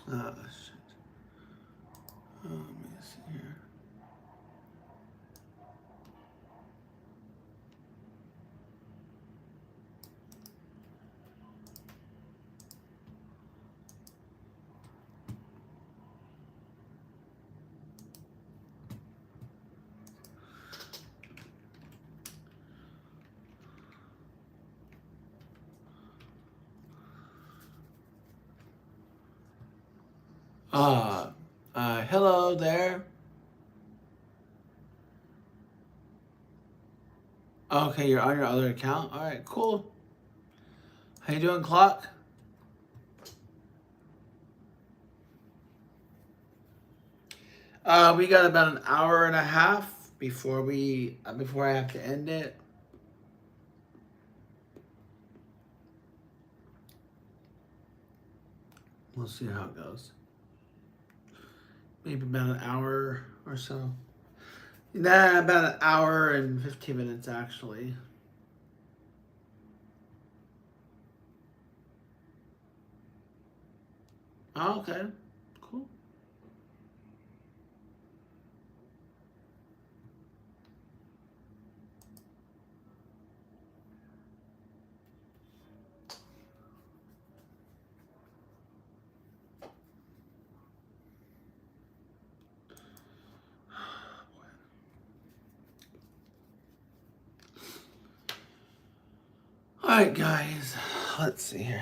Oh, shit. Oh, let me see here. Hello there. Okay, you're on your other account. All right, cool. How you doing, Clock? We got about an hour and a half before I have to end it. We'll see how it goes. Maybe about an hour or so. Nah, about an hour and 15 minutes actually. Oh, okay, cool. All right, guys. Let's see here.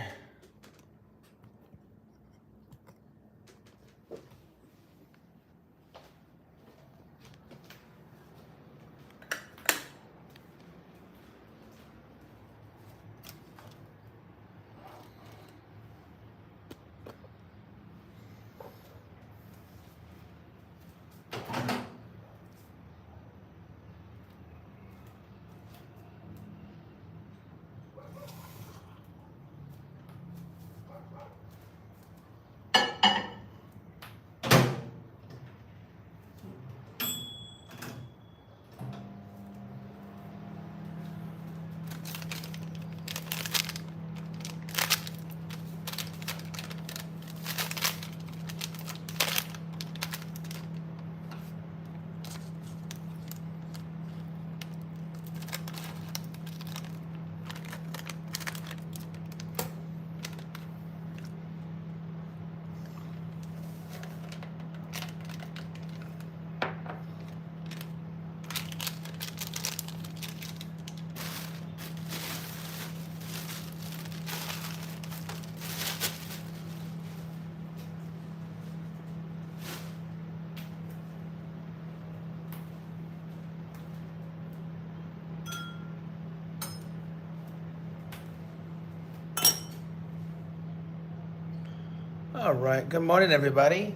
All right. Good morning, everybody.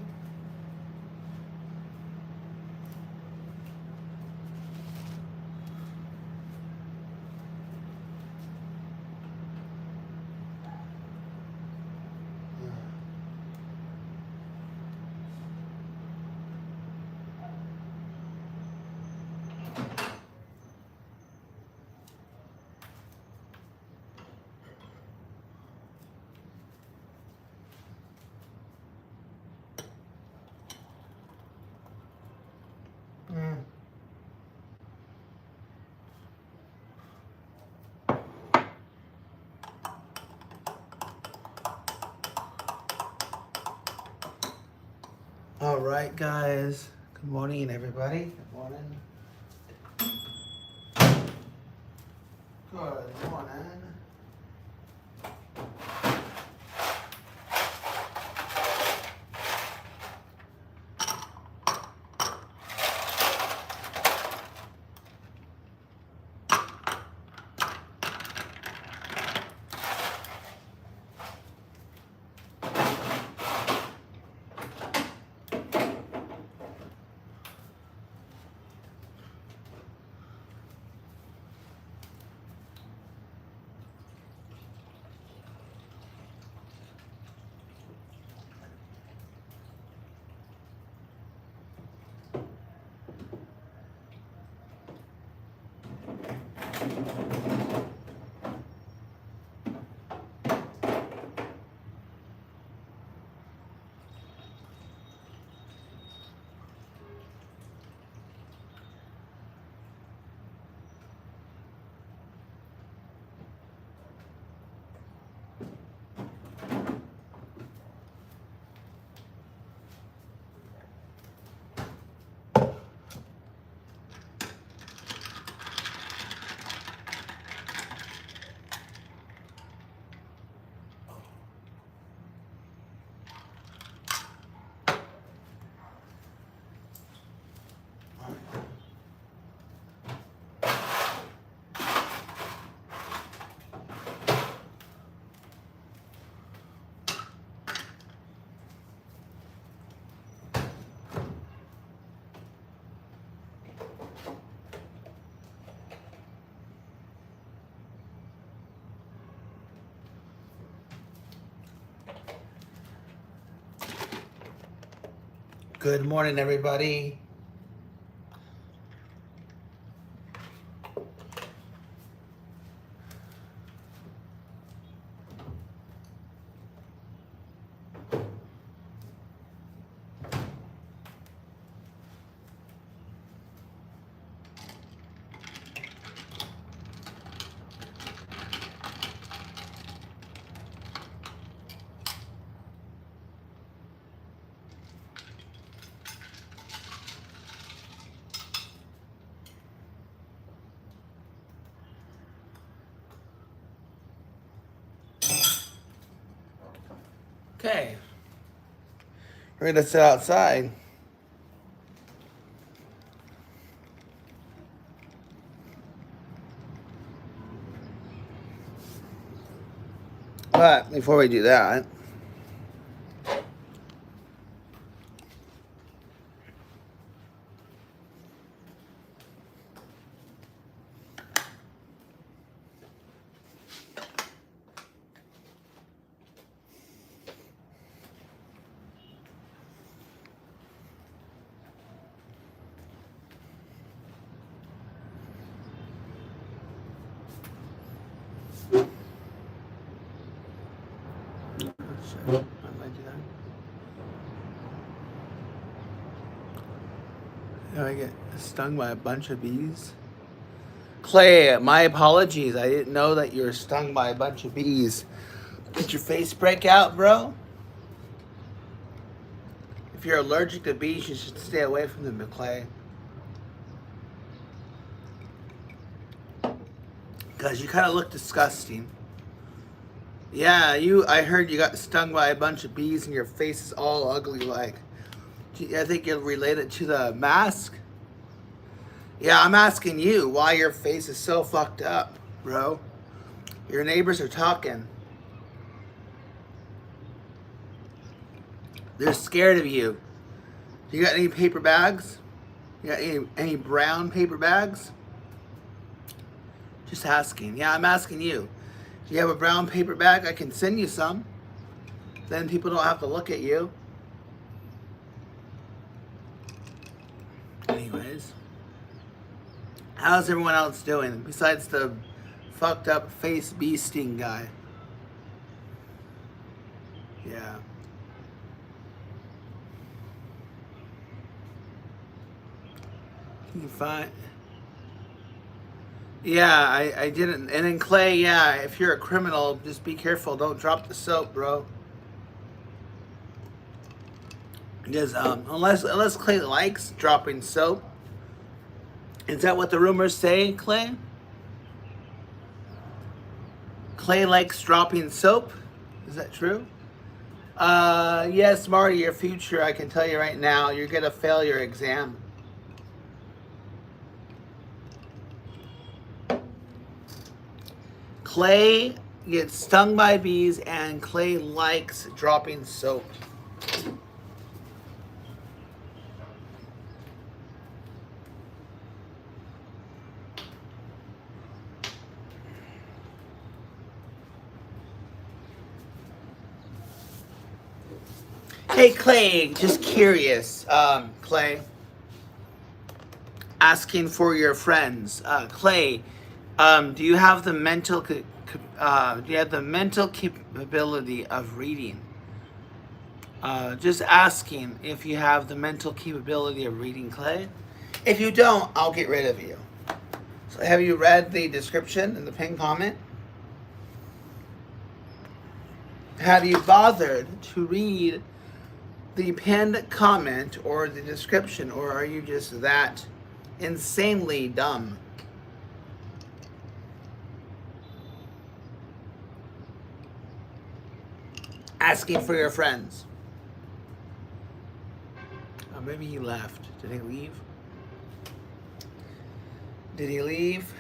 All right, guys. Good morning, everybody. Good morning. Good morning. Good morning, everybody. Okay. We're going to sit outside. But before we do that, I might do that. I get stung by a bunch of bees. Clay, my apologies. I didn't know that you were stung by a bunch of bees. Did your face break out, bro? If you're allergic to bees, you should stay away from them, Clay. Because you kind of look disgusting. Yeah, I heard you got stung by a bunch of bees and your face is all ugly like. I think you'll relate it to the mask. Yeah, I'm asking you why your face is so fucked up, bro. Your neighbors are talking. They're scared of you. You got any paper bags? You got any brown paper bags? Just asking. Yeah, I'm asking you. Do you have a brown paper bag? I can send you some. Then people don't have to look at you. Anyways. How's everyone else doing besides the fucked up face bee sting guy? Yeah. Can you find? Yeah, I didn't. And then Clay, yeah, if you're a criminal, just be careful. Don't drop the soap, bro. Because unless Clay likes dropping soap. Is that what the rumors say, Clay? Clay likes dropping soap? Is that true? Yes, Marty, your future, I can tell you right now, you're going to fail your exam. Clay gets stung by bees and Clay likes dropping soap. Hey, Clay, just curious, Clay, asking for your friends. Clay, do you have the mental capability of reading? Just asking if you have the mental capability of reading, Clay. If you don't, I'll get rid of you. So have you read the description in the pinned comment? Have you bothered to read the pinned comment or the description, or are you just that insanely dumb? Asking for your friends. Oh, maybe he left. Did he leave? Did he leave?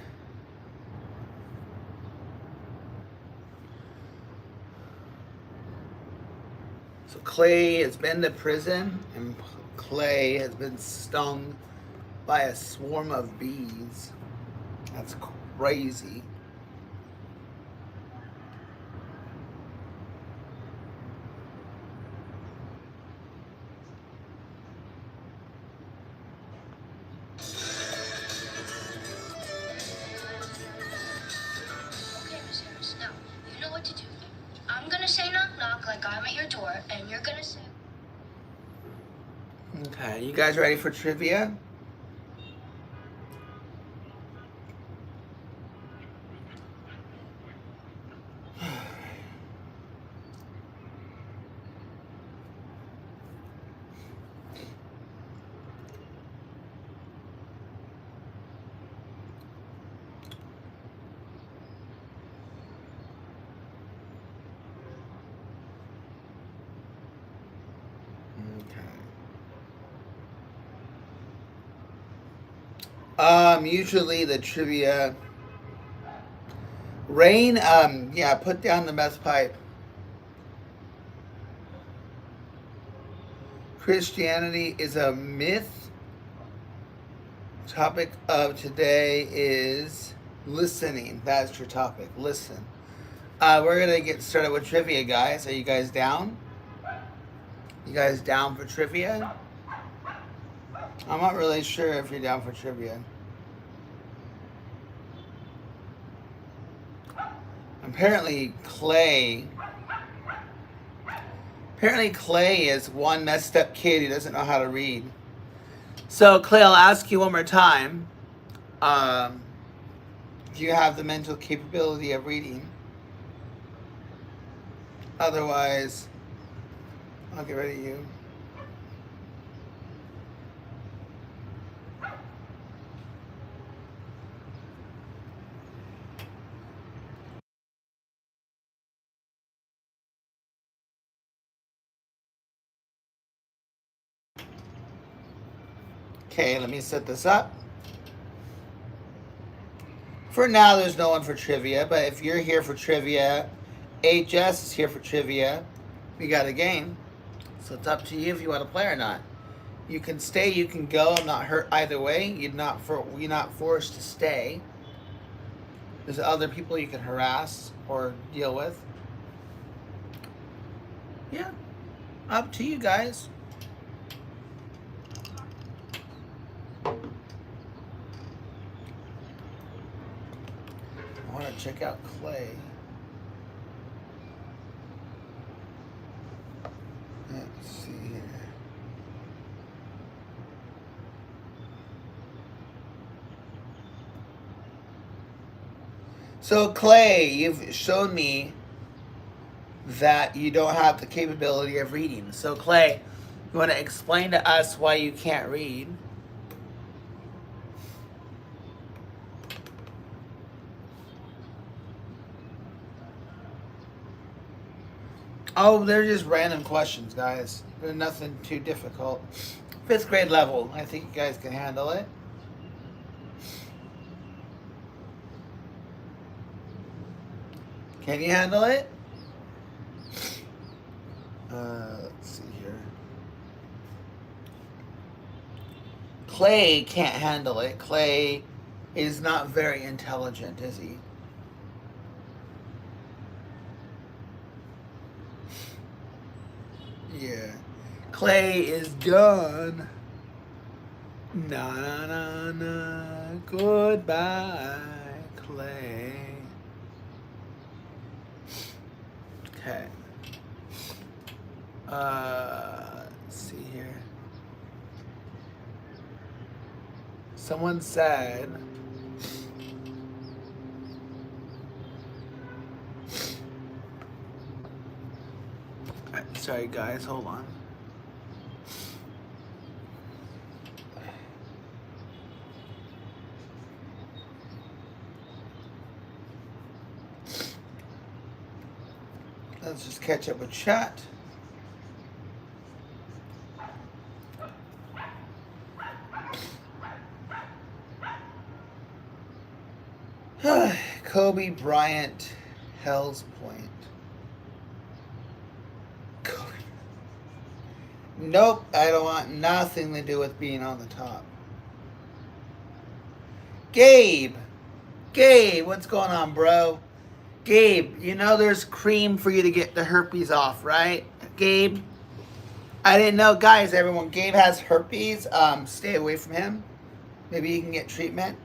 So Clay has been to prison, and Clay has been stung by a swarm of bees. That's crazy. Okay, you guys ready for trivia? Usually the trivia. Rain, yeah, put down the meth pipe. Christianity is a myth. Topic of today is listening. That's your topic. Listen. We're gonna get started with trivia, guys. Are you guys down? You guys down for trivia? I'm not really sure if you're down for trivia. Apparently Clay is one messed up kid who doesn't know how to read. So Clay, I'll ask you one more time. Do you have the mental capability of reading? Otherwise, I'll get rid of you. Okay, let me set this up. For now, there's no one for trivia, but if you're here for trivia, HS is here for trivia. We got a game, so it's up to you if you want to play or not. You can stay, you can go. I'm not hurt either way. You're not forced to stay. There's other people you can harass or deal with. Yeah, up to you guys. I want to check out Clay. Let's see here. So Clay, you've shown me that you don't have the capability of reading. So Clay, you want to explain to us why you can't read? Oh, they're just random questions, guys. They're nothing too difficult. 5th grade level. I think you guys can handle it. Can you handle it? Let's see here. Clay can't handle it. Clay is not very intelligent, is he? Yeah. Clay is done. Na na na na. Goodbye, Clay. Okay. Let's see here. Someone said, sorry guys, hold on. Let's just catch up with chat. Kobe Bryant, Hell's Point. Kobe. Nope, I don't want nothing to do with being on the top. Gabe, what's going on, bro? Gabe, you know there's cream for you to get the herpes off, right? Gabe, I didn't know, guys. Everyone, Gabe has herpes. Stay away from him. Maybe you can get treatment.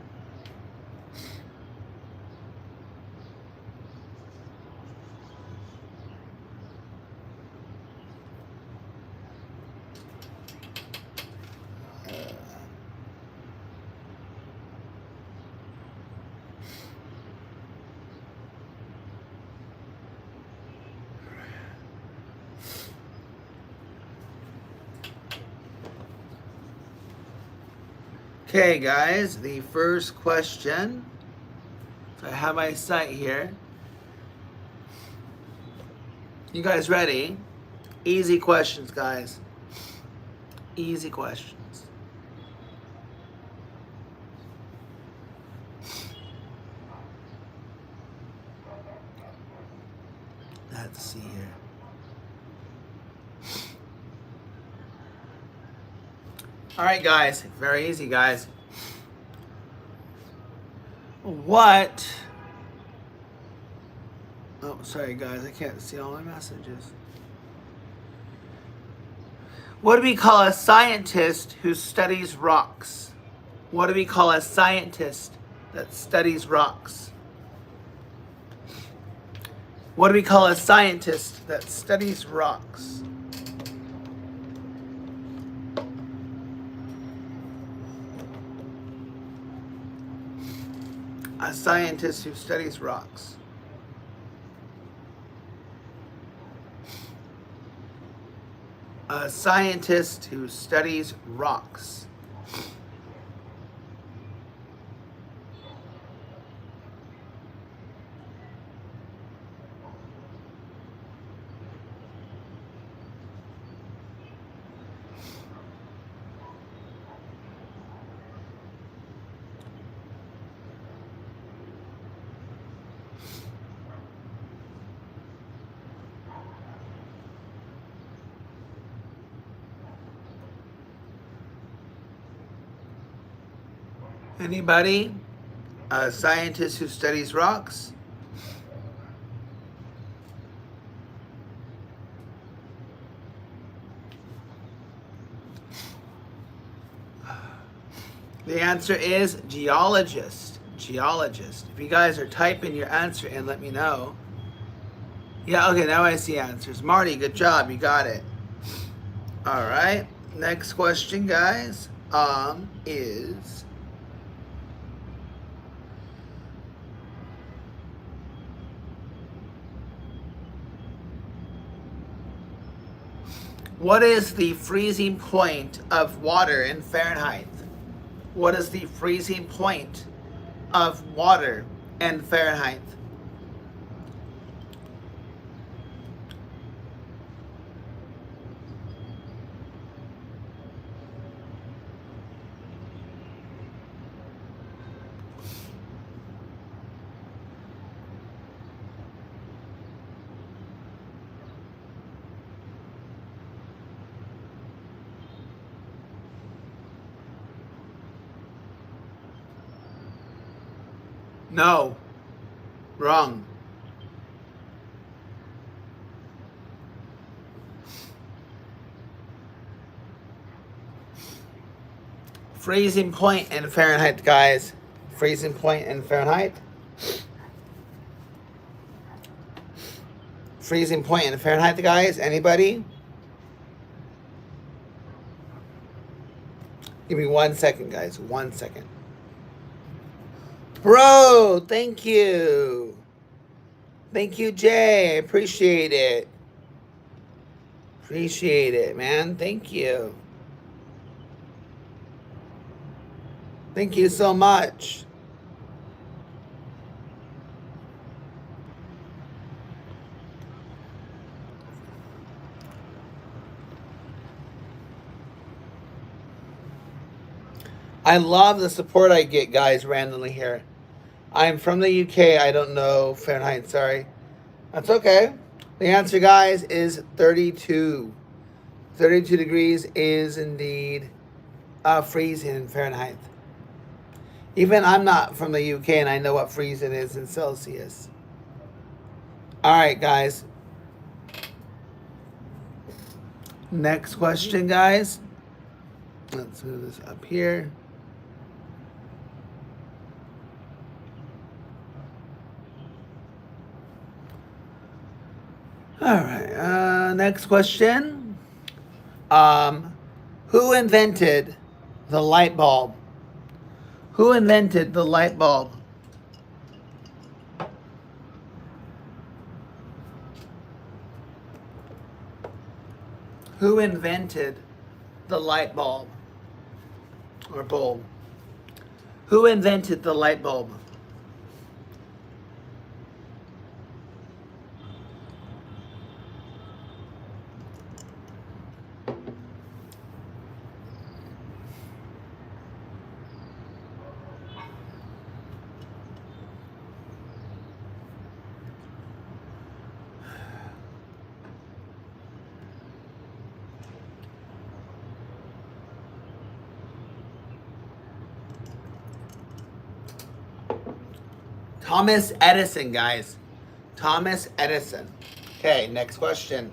Okay, guys, the first question. So I have my site here. You guys ready? Easy questions, guys. Easy questions. Let's see here. All right, guys. Very easy, guys. What? Oh, sorry, guys. I can't see all my messages. What do we call a scientist who studies rocks? What do we call a scientist that studies rocks? What do we call a scientist that studies rocks? A scientist who studies rocks. A scientist who studies rocks. Anybody? A scientist who studies rocks? The answer is geologist. Geologist. If you guys are typing your answer in, let me know. Yeah, okay, now I see answers. Marty, good job. You got it. All right. Next question, guys, is what is the freezing point of water in Fahrenheit? What is the freezing point of water in Fahrenheit? No. Wrong. Freezing point in Fahrenheit, guys. Freezing point in Fahrenheit. Freezing point in Fahrenheit, guys. Anybody? Give me 1 second, guys. 1 second. Bro, thank you. Thank you, Jay. I appreciate it. Appreciate it, man. Thank you. Thank you so much. I love the support I get, guys, randomly here. I'm from the UK. I don't know Fahrenheit. Sorry. That's okay. The answer, guys, is 32. 32 degrees is indeed freezing in Fahrenheit. Even I'm not from the UK and I know what freezing is in Celsius. All right, guys. Next question, guys. Let's move this up here. All right. Next question. Who invented the light bulb? Who invented the light bulb? Who invented the light bulb or bulb? Who invented the light bulb? Thomas Edison, guys. Thomas Edison. Okay, next question.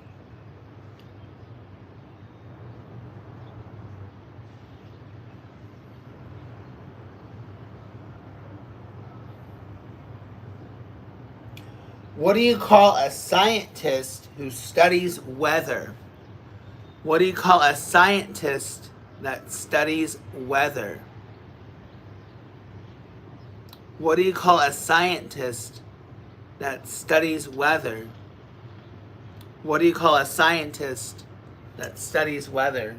What do you call a scientist who studies weather? What do you call a scientist that studies weather? What do you call a scientist that studies weather? What do you call a scientist that studies weather?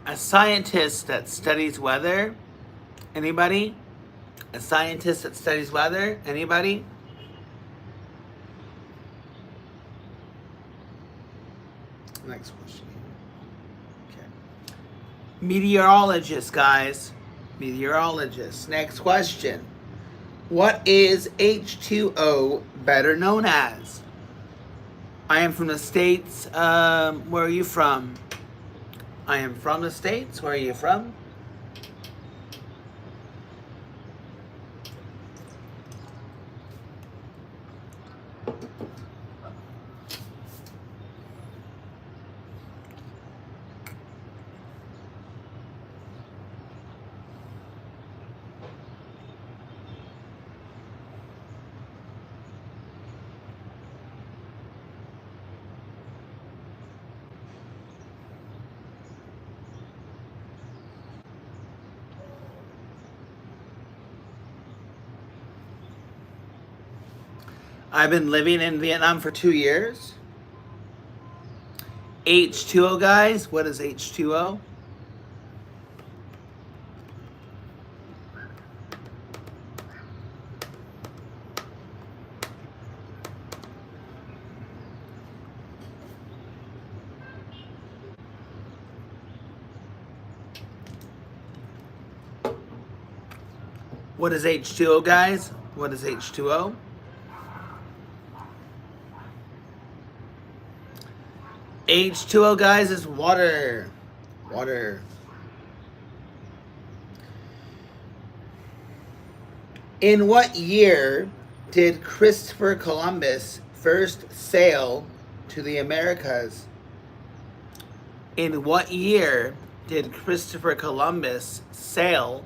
A scientist that studies weather? Anybody? A scientist that studies weather? Anybody? Next question. Okay. Meteorologist, guys. Meteorologist. Next question. What is H2O better known as? I am from the States. Where are you from? I am from the States. Where are you from? I've been living in Vietnam for 2 years. H2O, guys. What is H2O? What is H2O, guys? What is H2O? H2O, guys, is water. Water. In what year did Christopher Columbus first sail to the Americas? In what year did Christopher Columbus sail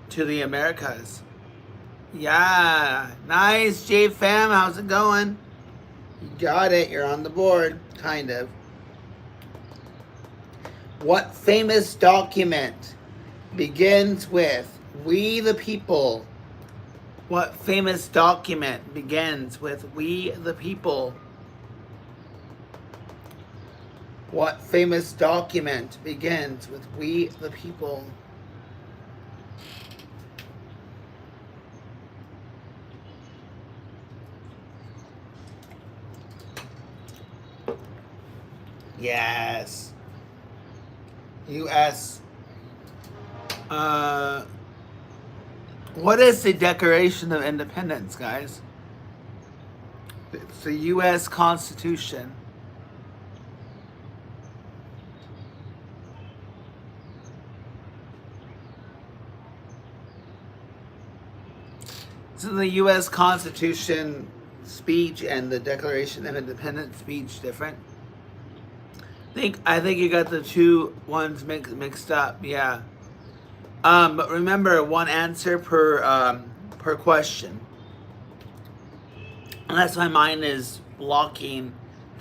to the Americas? Yeah. Nice, J-Fam. How's it going? You got it. You're on the board. Kind of. What famous document begins with "We the People"? What famous document begins with "We the People"? What famous document begins with "We the People"? Yes. U.S. What is the Declaration of Independence, guys? It's the U.S. Constitution. Isn't the U.S. Constitution speech and the Declaration of Independence speech different? I think you got the two ones mixed up. Yeah. But remember, one answer per question. And that's why mine is blocking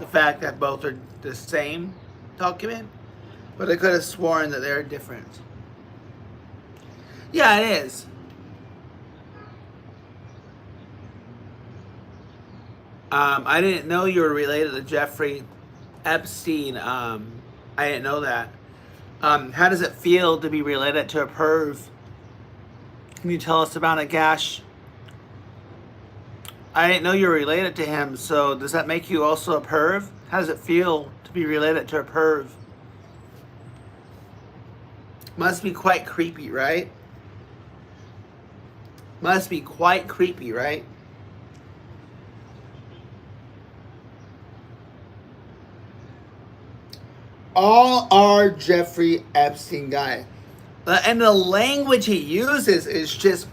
the fact that both are the same document, but I could have sworn that they're different. Yeah, it is. I didn't know you were related to Jeffrey Epstein. I didn't know that. How does it feel to be related to a perv? Can you tell us about it, Gash? I didn't know you were related to him, so does that make you also a perv? How does it feel to be related to a perv? Must be quite creepy, right? Must be quite creepy, right? All are Jeffrey Epstein guy. And the language he uses is just,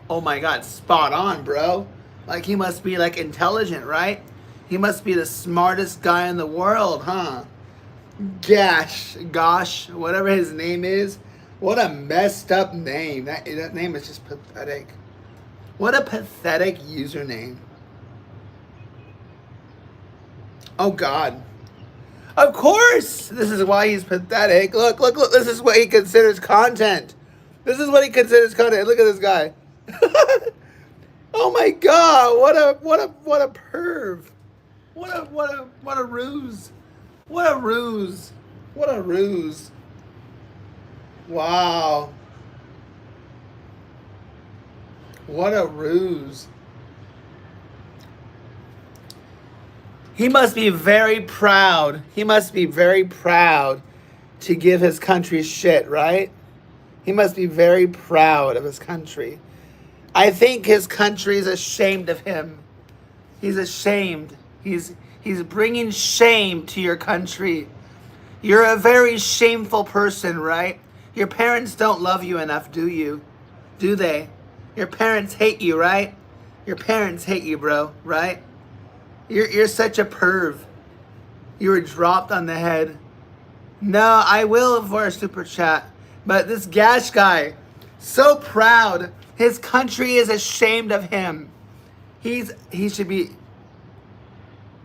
oh my God, spot on, bro. Like he must be like intelligent, right? He must be the smartest guy in the world, huh? Gosh, whatever his name is. What a messed up name. That name is just pathetic. What a pathetic username. Oh God. Of course! This is why he's pathetic. Look. This is what he considers content. This is what he considers content. Look at this guy. Oh my God! What a perv! What a ruse! What a ruse! What a ruse! Wow! What a ruse! He must be very proud. He must be very proud to give his country shit, right? He must be very proud of his country. I think his country is ashamed of him. He's ashamed. He's bringing shame to your country. You're a very shameful person, right? Your parents don't love you enough, do you? Do they? Your parents hate you, right? Your parents hate you, bro, right? You're such a perv. You were dropped on the head. No, I will for a super chat. But this Gash guy, so proud. His country is ashamed of him. He should be.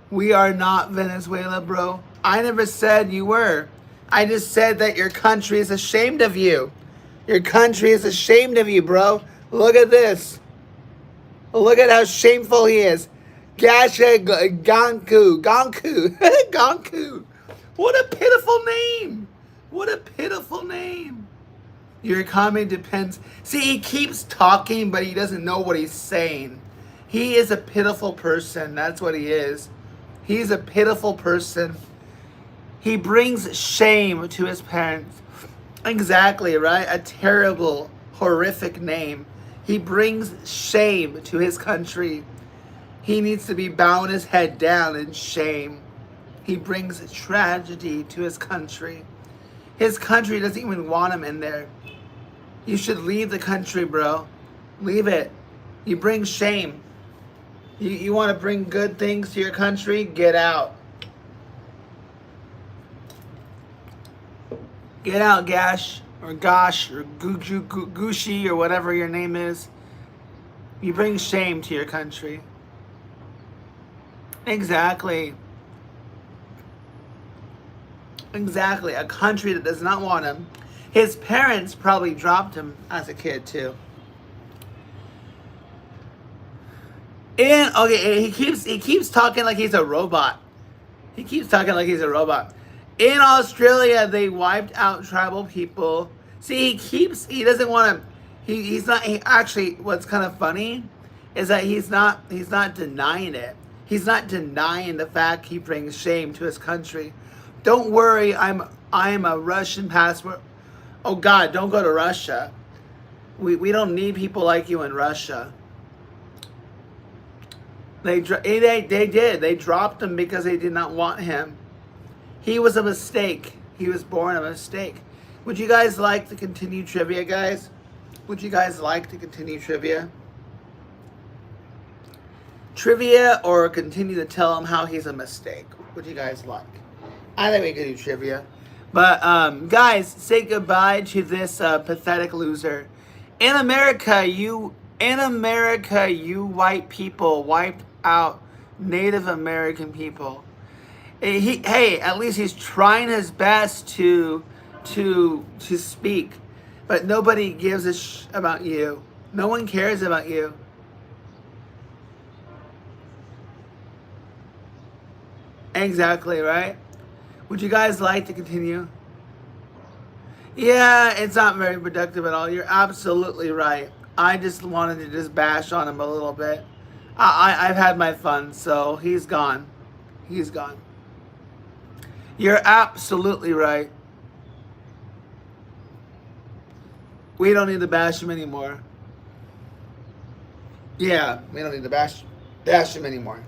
We are not Venezuela, bro. I never said you were. I just said that your country is ashamed of you. Your country is ashamed of you, bro. Look at this. Look at how shameful he is. Gasha Gonku. Gonku. What a pitiful name. What a pitiful name. Your economy depends. See, he keeps talking, but he doesn't know what he's saying. He is a pitiful person. That's what he is. He's a pitiful person. He brings shame to his parents. Exactly, right? A terrible, horrific name. He brings shame to his country. He needs to be bowing his head down in shame. He brings tragedy to his country. His country doesn't even want him in there. You should leave the country, bro. Leave it. You bring shame. You want to bring good things to your country? Get out. Get out, Gash, or Gosh, or Gucci, or whatever your name is. You bring shame to your country. Exactly. Exactly. A country that does not want him. His parents probably dropped him as a kid too. And okay, he keeps talking like he's a robot. He keeps talking like he's a robot. In Australia, they wiped out tribal people. See, he doesn't want to. He's not. Actually, what's kind of funny is that he's not denying it. He's not denying the fact he brings shame to his country. Don't worry, I'm a Russian passport. Oh God, don't go to Russia. We don't need people like you in Russia. They did. They dropped him because they did not want him. He was a mistake. He was born a mistake. Would you guys like to continue trivia, guys? Would you guys like to continue trivia? Trivia or continue to tell him how he's a mistake? What would you guys like? I think we could do trivia. But guys, say goodbye to this pathetic loser. In America, you white people wiped out Native American people. Hey, at least he's trying his best to speak, but nobody gives a about you. No one cares about you. Exactly, right? Would you guys like to continue? Yeah, it's not very productive at all. You're absolutely right. I just wanted to just bash on him a little bit. I've had my fun, so he's gone. He's gone. You're absolutely right. We don't need to bash him anymore. Yeah, we don't need to bash him anymore.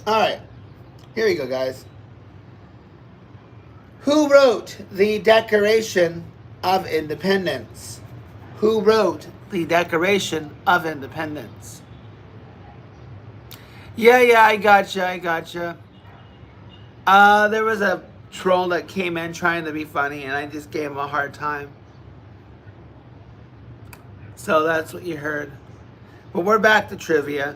All right, here we go, guys. Who wrote the Declaration of Independence? Who wrote the Declaration of Independence? Yeah, I gotcha. There was a troll that came in trying to be funny, and I just gave him a hard time. So that's what you heard. But we're back to trivia.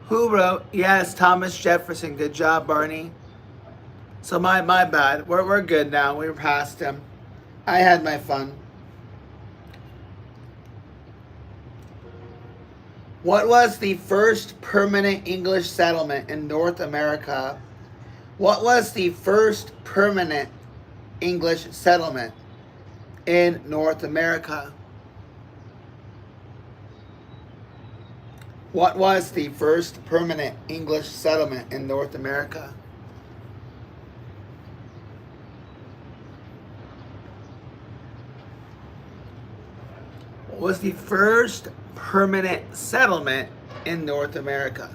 Who wrote? Yes, Thomas Jefferson. Good job, Barney. So my bad. We're good now. We're past him. I had my fun. What was the first permanent English settlement in North America? What was the first permanent English settlement in North America? What was the first permanent English settlement in North America? What was the first permanent settlement in North America?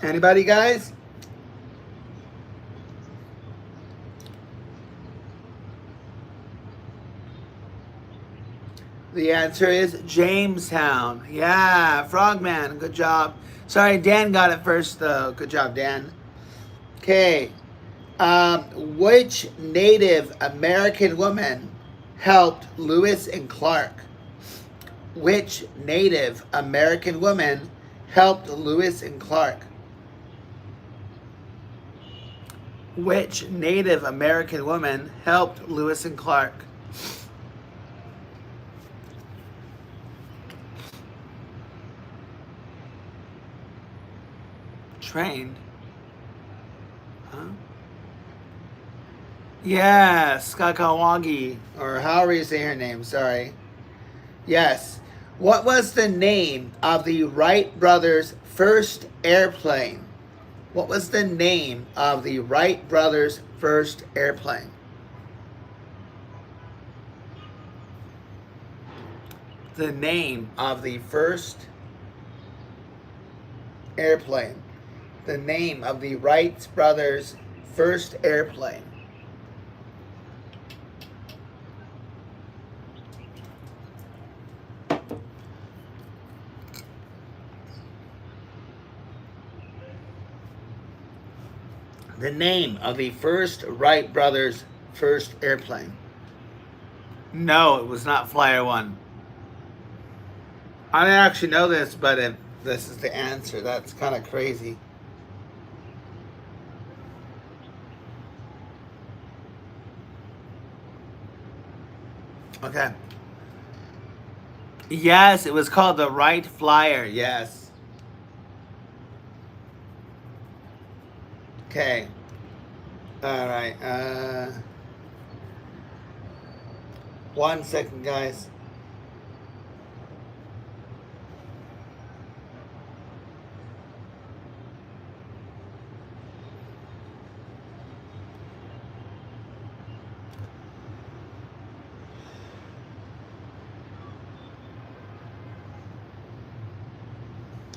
Anybody, guys? The answer is Jamestown. Yeah, Frogman, good job. Sorry, Dan got it first, though. Good job, Dan. Okay. Which Native American woman helped Lewis and Clark? Which Native American woman helped Lewis and Clark? Which Native American woman helped Lewis and Clark? Trained? Huh? Yes, Kakawagi, or however you say her name, sorry. Yes. What was the name of the Wright brothers' first airplane? What was the name of the Wright brothers' first airplane? The name of the first airplane. The name of the Wright brothers' first airplane. The name of the first Wright brothers' first airplane. No, it was not Flyer 1. I didn't actually know this, but if this is the answer, that's kind of crazy. Okay. Yes, it was called the Wright Flyer. Yes. Okay. All right. 1 second, guys.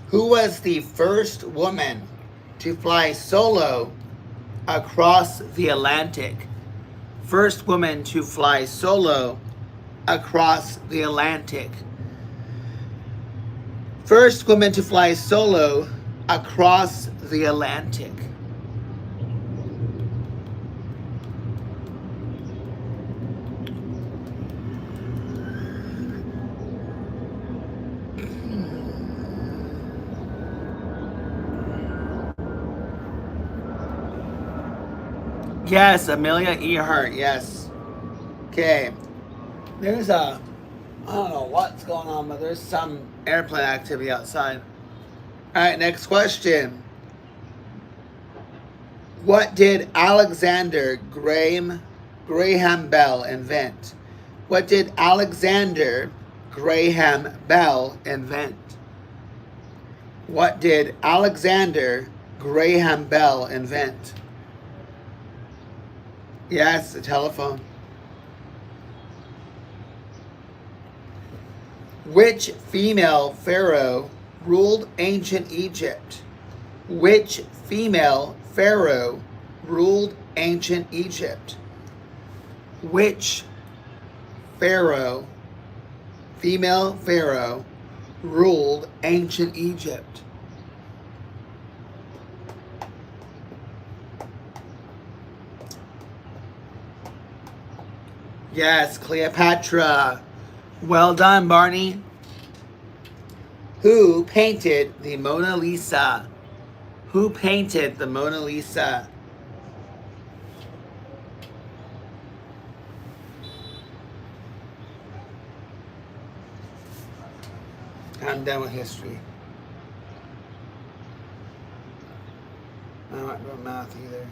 Who was the first woman to fly solo across the Atlantic? First woman to fly solo across the Atlantic. First woman to fly solo across the Atlantic. Yes, Amelia Earhart, yes. Okay. There's a, I don't know what's going on, but there's some airplane activity outside. All right, next question. What did Alexander Graham Bell invent? What did Alexander Graham Bell invent? What did Alexander Graham Bell invent? Yes, the telephone. Which female pharaoh ruled ancient Egypt? Which female pharaoh ruled ancient Egypt? Which pharaoh, female pharaoh, ruled ancient Egypt? Yes, Cleopatra. Well done, Barney. Who painted the Mona Lisa? Who painted the Mona Lisa? I'm done with history. I'm not doing math either.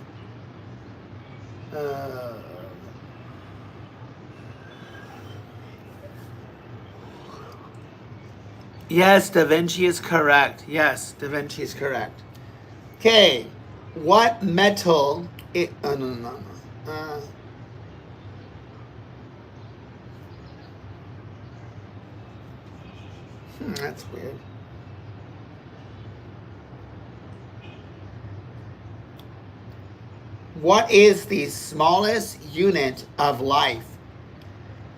Yes, Da Vinci is correct. Yes, Da Vinci is correct. Okay, what metal? Oh, no. That's weird. What is the smallest unit of life?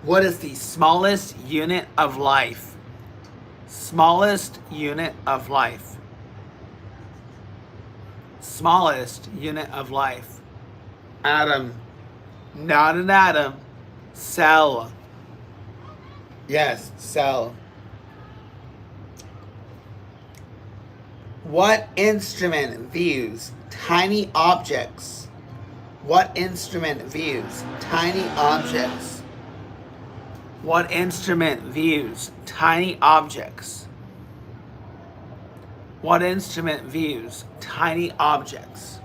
What is the smallest unit of life? Smallest unit of life. Smallest unit of life. Atom. Not an atom. Cell. Yes, cell. What instrument views tiny objects? What instrument views tiny objects? What instrument views tiny objects? What instrument views tiny objects?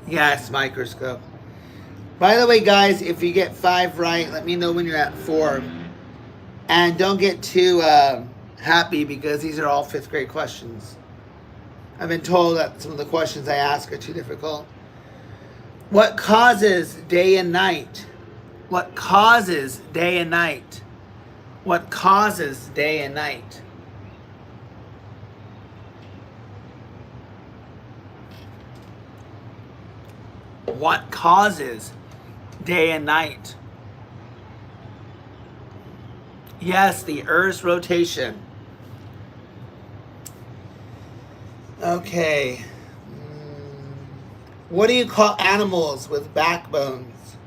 Yes, microscope. By the way, guys, if you get 5 right, let me know when you're at 4. And don't get too happy because these are all 5th grade questions. I've been told that some of the questions I ask are too difficult. What causes day and night? What causes day and night? What causes day and night? What causes day and night? Yes, the Earth's rotation. Okay. What do you call animals with backbones?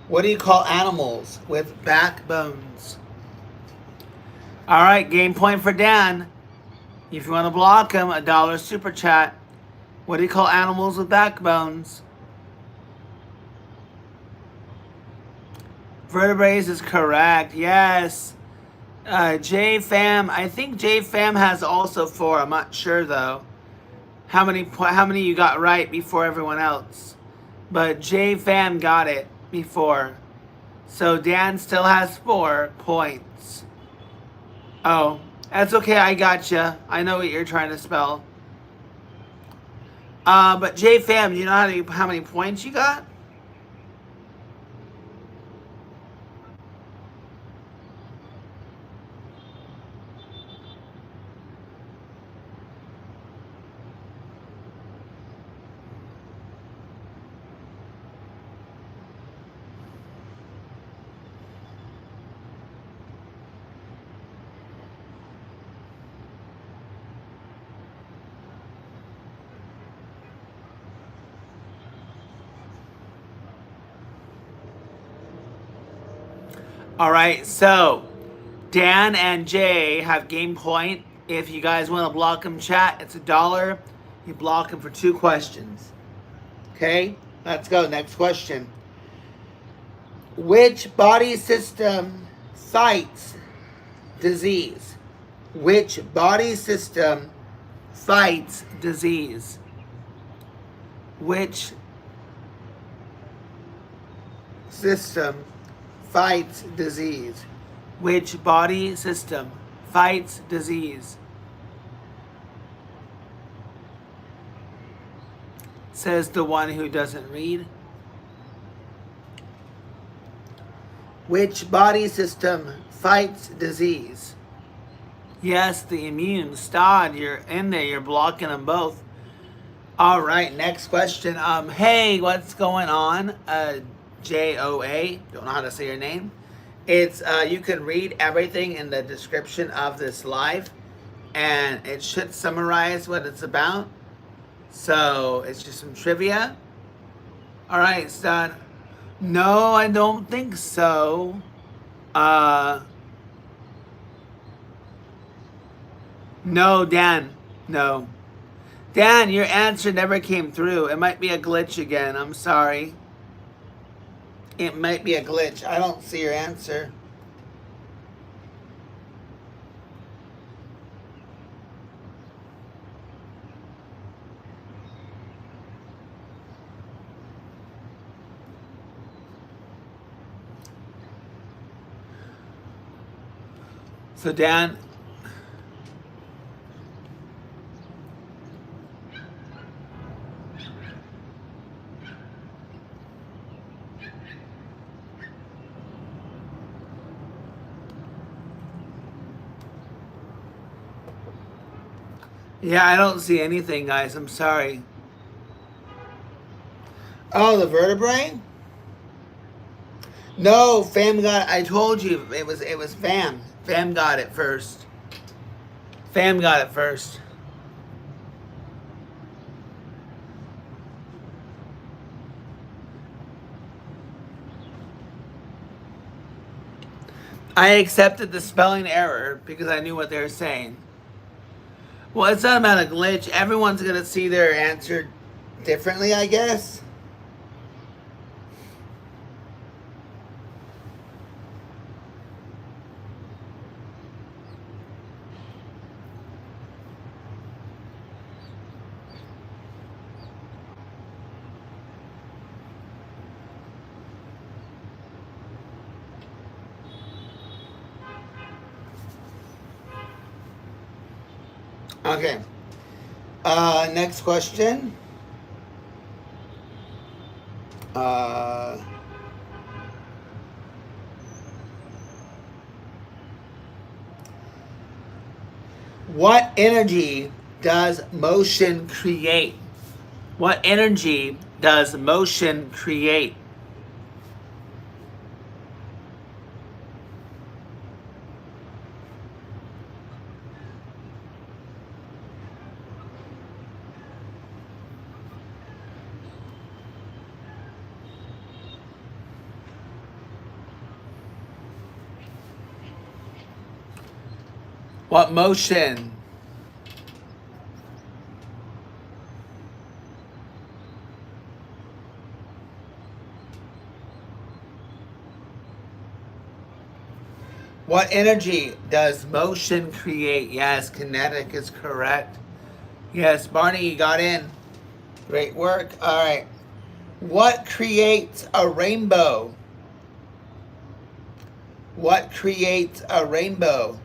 What do you call animals with backbones? All right, game point for Dan. If you want to block him, $1 super chat. What do you call animals with backbones? Vertebrates is correct. Yes. JFam. I think JFam has also 4. I'm not sure though. How many you got right before everyone else? But JFam got it before. So Dan still has 4 points. Oh, that's okay. I gotcha. I know what you're trying to spell. But JFam, do you know how many points you got? All right, so Dan and Jay have game point. If you guys want to block them, chat, it's $1. You block them for 2 questions. Okay, let's go. Next question. Which body system fights disease? Which body system fights disease? Which system fights disease? Which body system fights disease? Says the one who doesn't read. Which body system fights disease? Yes, the immune. Stod, you're in there. You're blocking them both. All right, next question. Hey, what's going on? JOA. Don't know how to say your name. It's you can read everything in the description of this live, and it should summarize what it's about. So it's just some trivia. All right, Stod. No, I don't think so. No, Dan. No. Dan, your answer never came through. It might be a glitch again. I'm sorry. It might be a glitch. I don't see your answer. So Dan, yeah, I don't see anything, guys. I'm sorry. Oh, the vertebrae? No, Fam got it. I told you it was Fam. Fam got it first. Fam got it first. I accepted the spelling error because I knew what they were saying. Well, it's not about a glitch. Everyone's going to see their answer differently, I guess. Okay. Next question. What energy does motion create? What energy does motion create? What motion? What energy does motion create? Yes, kinetic is correct. Yes, Barney, you got in. Great work. All right. What creates a rainbow? What creates a rainbow?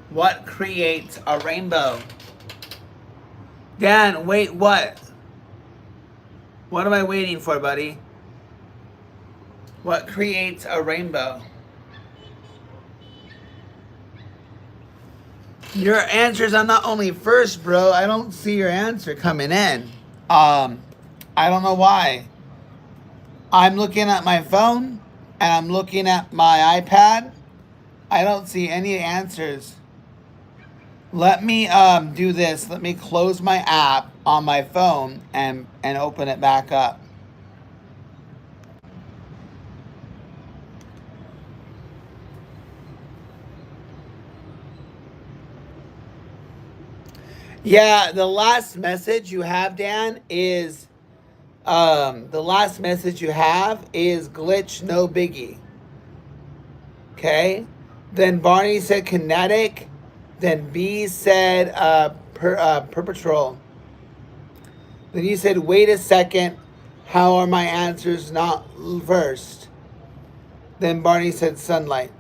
What creates a rainbow? Dan, wait, what? What am I waiting for, buddy? What creates a rainbow? Your answers are not only first, bro. I don't see your answer coming in. I don't know why. I'm looking at my phone and I'm looking at my iPad. I don't see any answers. Let me do this. Let me close my app on my phone and open it back up. Yeah, the last message you have, Dan, is glitch, no biggie. Okay? Then Barney said kinetic. Then B said perpetual. Then you said, wait a second, how are my answers not versed? Then Barney said sunlight.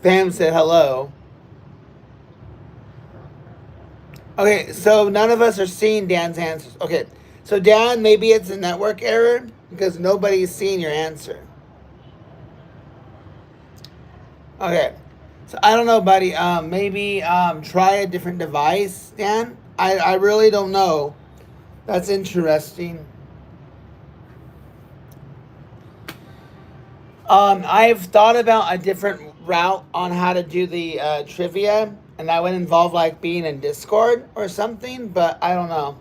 Fam said hello. Okay, so none of us are seeing Dan's answers. Okay, so Dan, maybe it's a network error because nobody's seeing your answer. Okay, so I don't know, buddy. Maybe try a different device, Dan. I really don't know. That's interesting. I've thought about a different route on how to do the trivia, and that would involve like being in Discord or something, but I don't know.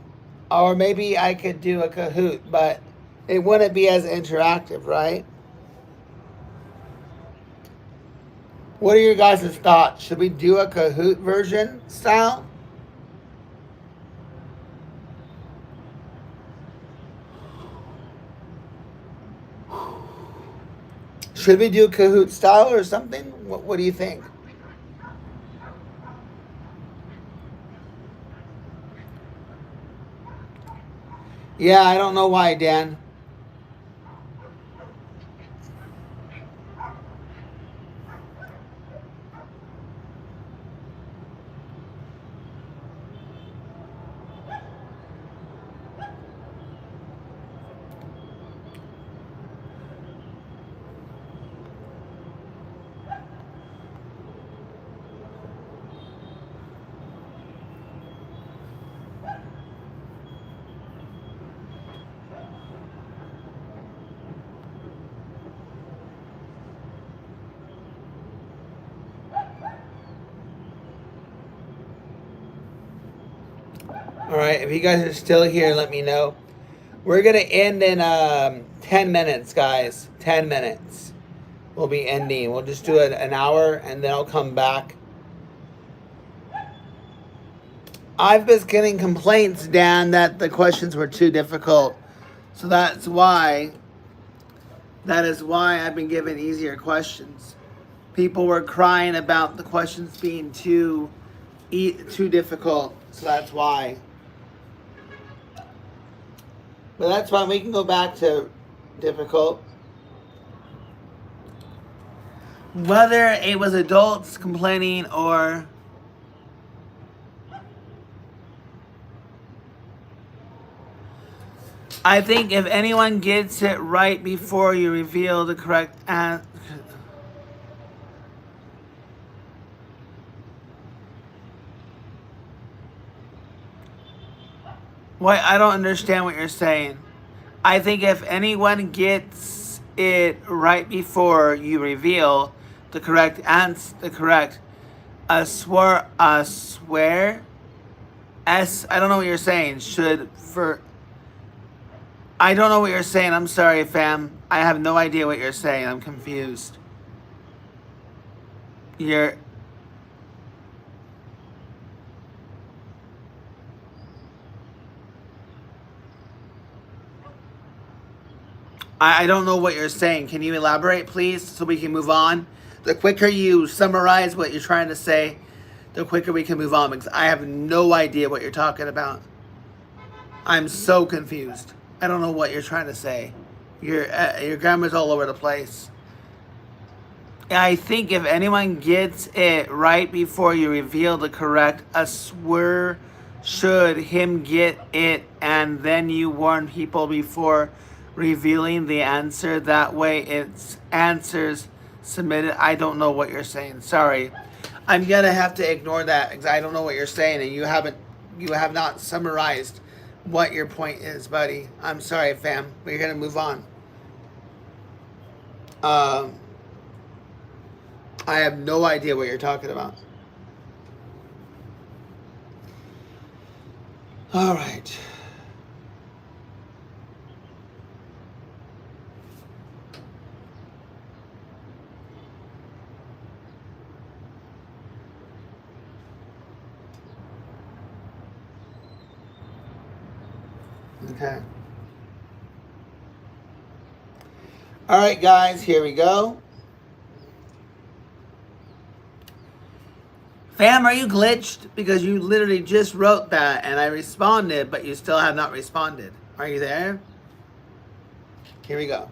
Or maybe I could do a Kahoot, but it wouldn't be as interactive, right? What are your guys' thoughts? Should we do a Kahoot version style? Should we do Kahoot style or something? What do you think? Yeah, I don't know why, Dan. All right, if you guys are still here, let me know. We're going to end in 10 minutes, guys. 10 minutes. We'll be ending. We'll just do it an hour and then I'll come back. I've been getting complaints, Dan, that the questions were too difficult. So that is why I've been given easier questions. People were crying about the questions being too difficult. So that's why. But that's fine. We can go back to difficult. Whether it was adults complaining or I think if anyone gets it right before you reveal the correct answer. What? I don't understand what you're saying. I think if anyone gets it right before you reveal the correct answer, swear, I don't know what you're saying. I don't know what you're saying. I'm sorry, fam. I have no idea what you're saying. I'm confused. You're. I don't know what you're saying. Can you elaborate, please, so we can move on? The quicker you summarize what you're trying to say, the quicker we can move on, because I have no idea what you're talking about. I'm so confused. I don't know what you're trying to say. Your grammar's all over the place. I think if anyone gets it right before you reveal the correct, a swear should him get it, and then you warn people before revealing the answer. That way it's answers submitted. I don't know what you're saying. Sorry. I'm gonna have to ignore that because I don't know what you're saying, and you have not summarized what your point is, buddy. I'm sorry, fam. We're gonna move on. Um, I have no idea what you're talking about. All right. Okay. All right, guys, here we go. Fam, are you glitched? Because you literally just wrote that and I responded, but you still have not responded. Are you there? Here we go.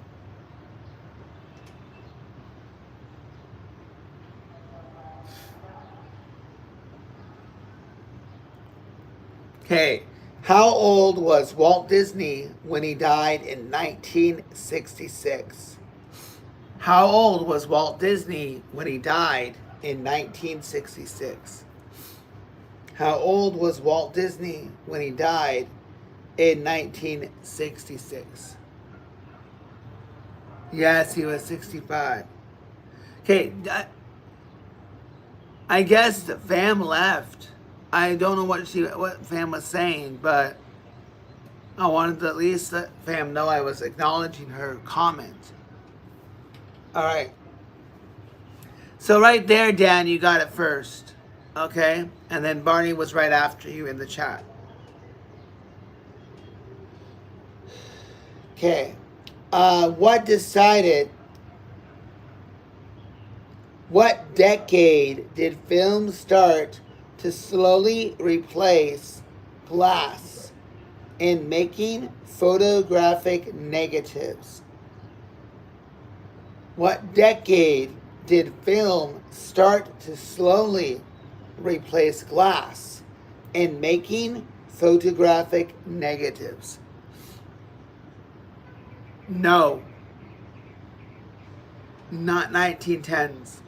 Okay. How old was Walt Disney when he died in 1966? How old was Walt Disney when he died in 1966? How old was Walt Disney when he died in 1966? Yes, he was 65. Okay, I guess the fam left. I don't know what fam was saying, but I wanted to at least let fam know I was acknowledging her comment. All right. So right there, Dan, you got it first. Okay? And then Barney was right after you in the chat. Okay. What decade did film start to slowly replace glass in making photographic negatives? What decade did film start to slowly replace glass in making photographic negatives? No, not 1910s.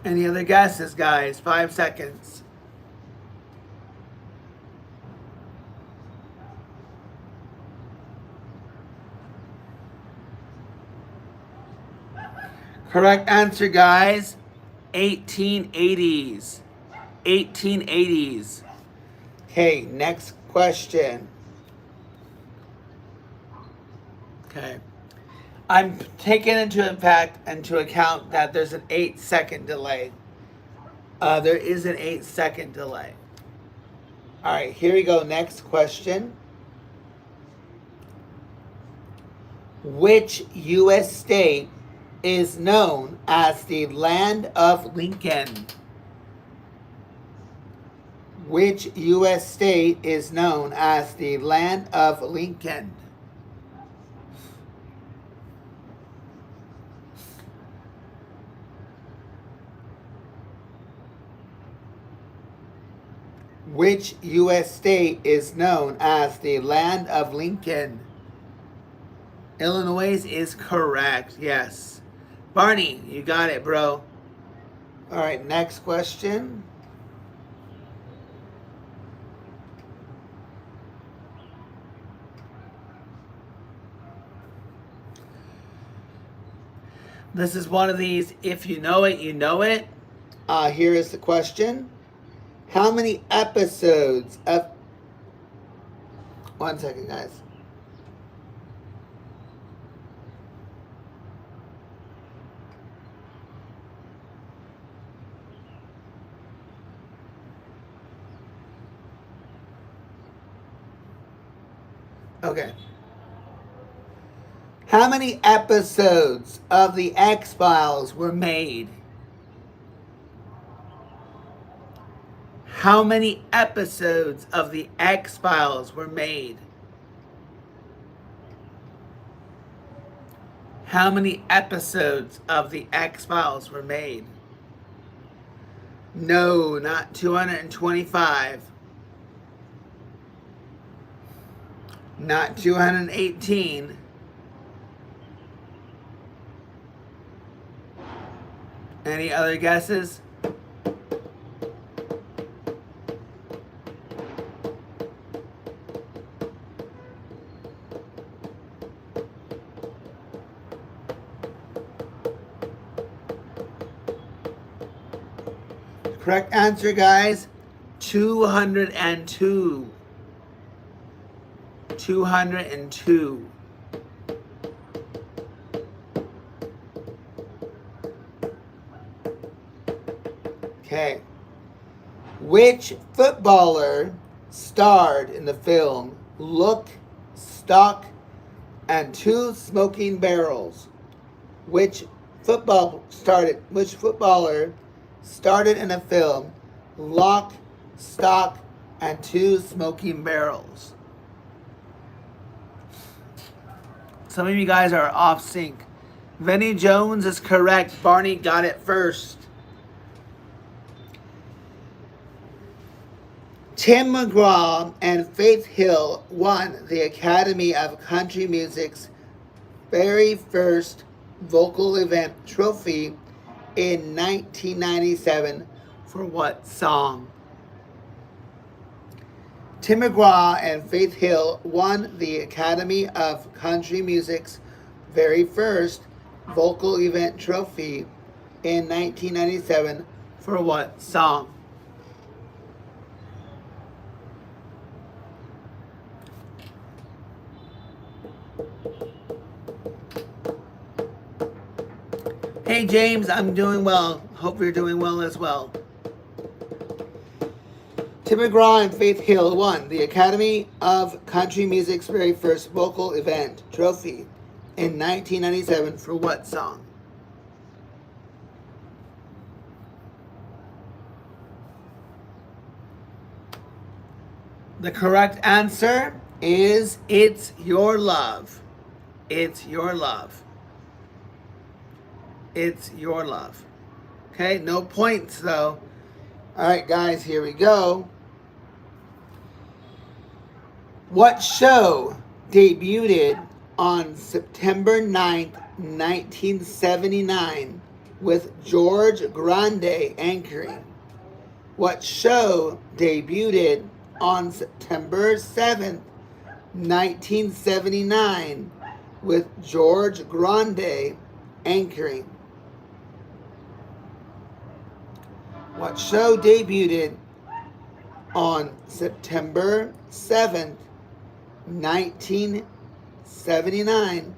Any other guesses, guys? 5 seconds. Correct answer, guys. 1880s. 1880s. Okay, next question. Okay. I'm taking into account that there's an 8-second delay. There is an 8-second delay. All right, here we go. Next question. Which U.S. state is known as the land of Lincoln? Which U.S. state is known as the land of Lincoln? Which U.S. state is known as the land of Lincoln? Illinois is correct, yes. Barney, you got it, bro. All right, next question. This is one of these, if you know it, you know it. Here is the question. How many episodes of... One second, guys. Okay. How many episodes of the X-Files were made? How many episodes of the X-Files were made? How many episodes of the X-Files were made? No, not 225. Not 218. Any other guesses? Correct answer, guys, 202. 202. Okay. Which footballer starred in the film Look, Stock, and Two Smoking Barrels? Which footballer started in a film Lock, Stock, and Two Smoking Barrels? Some of you guys are off sync. Vinnie Jones is correct. Barney got it first. Tim McGraw and Faith Hill won the Academy of Country Music's very first vocal event trophy in 1997 for what song? Tim McGraw and Faith Hill won the Academy of Country Music's very first vocal event trophy in 1997 for what song? Hey James, I'm doing well. Hope you're doing well as well. Tim McGraw and Faith Hill won the Academy of Country Music's very first vocal event trophy in 1997 for what song? The correct answer is It's Your Love. It's Your Love. It's Your Love. Okay, no points though. All right, guys, here we go. What show debuted on September 9th, 1979 with George Grande anchoring? What show debuted on September 7th, 1979 with George Grande anchoring? What show debuted on September 7th, 1979